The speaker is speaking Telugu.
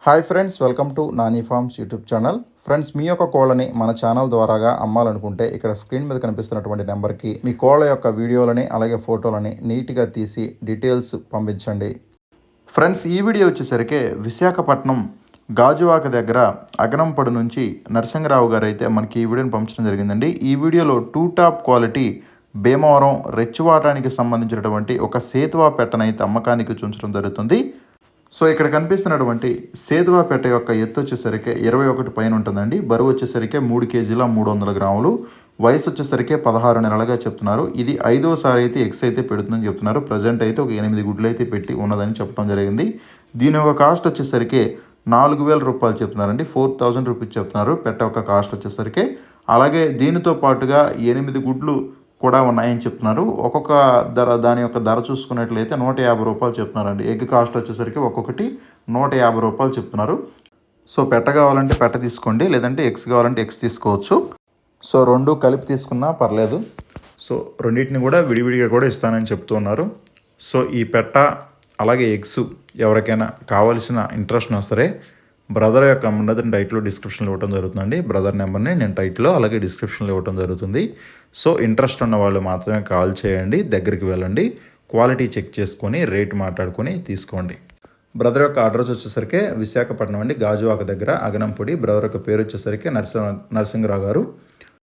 Hi friends, welcome to Nani farms YouTube channel. Friends, మీ యొక్క కోళ్ళని మన ఛానల్ ద్వారాగా అమ్మాలనుకుంటే ఇక్కడ స్క్రీన్ మీద కనిపిస్తున్నటువంటి నెంబర్కి మీ కోళ్ళ యొక్క వీడియోలని అలాగే ఫోటోలని నీట్గా తీసి డీటెయిల్స్ పంపించండి. ఫ్రెండ్స్, ఈ వీడియో వచ్చేసరికి విశాఖపట్నం గాజువాక దగ్గర అగనంపడు నుంచి నరసింగరావు గారు అయితే మనకి ఈ వీడియోని పంపించడం జరిగిందండి. ఈ వీడియోలో 2 టాప్ క్వాలిటీ భీమవరం రెచ్చివాటానికి సంబంధించినటువంటి ఒక సేతువా పెట్టనైతే అమ్మకానికి చూంచడం జరుగుతుంది. సో ఇక్కడ కనిపిస్తున్నటువంటి సేతువా పెట్ట యొక్క ఎత్తు వచ్చేసరికి 21 పైన ఉంటుందండి. బరువు వచ్చేసరికి 3 కేజీల 300 గ్రాములు. వయసు వచ్చేసరికి 16 నెలలుగా చెప్తున్నారు. ఇది 5వసారి అయితే ఎగ్స్ అయితే పెడుతుందని చెప్తున్నారు. ప్రజెంట్ అయితే ఒక 8 గుడ్లు అయితే పెట్టి ఉన్నదని చెప్పడం జరిగింది. దీని యొక్క కాస్ట్ వచ్చేసరికి 4,000 రూపాయలు చెప్తున్నారండి. 4,000 రూపీస్ చెప్తున్నారు పెట్ట యొక్క కాస్ట్ వచ్చేసరికి. అలాగే దీనితో పాటుగా 8 గుడ్లు కూడా ఉన్నాయని చెప్తున్నారు. ఒక్కొక్క దాని యొక్క ధర చూసుకున్నట్లయితే 150 రూపాయలు చెప్తున్నారండి. ఎగ్ కాస్ట్ వచ్చేసరికి ఒక్కొక్కటి 150 రూపాయలు చెప్తున్నారు. సో పెట్ట కావాలంటే పెట్ట తీసుకోండి, లేదంటే ఎగ్స్ కావాలంటే ఎగ్స్ తీసుకోవచ్చు. సో రెండు కలిపి తీసుకున్నా పర్లేదు. సో రెండింటిని కూడా విడివిడిగా కూడా ఇస్తానని చెప్తూ ఉన్నారు. సో ఈ పెట్ట అలాగే ఎగ్స్ ఎవరికైనా కావాల్సిన ఇంట్రెస్ట్ ఉన్నా సరే బ్రదర్ యొక్క నెంబర్ని టైట్లో డిస్క్రిప్షన్లో ఇవ్వడం జరుగుతుందండి. బ్రదర్ నెంబర్ని నేను టైట్లో అలాగే డిస్క్రిప్షన్లో ఇవ్వడం జరుగుతుంది. సో ఇంట్రెస్ట్ ఉన్న వాళ్ళు మాత్రమే కాల్ చేయండి, దగ్గరికి వెళ్ళండి, క్వాలిటీ చెక్ చేసుకొని రేట్ మాట్లాడుకొని తీసుకోండి. బ్రదర్ యొక్క అడ్రస్ వచ్చేసరికి విశాఖపట్నం అండి, గాజువాక దగ్గర అగనంపొడి. బ్రదర్ యొక్క పేరు వచ్చేసరికి నరసింగరావు గారు.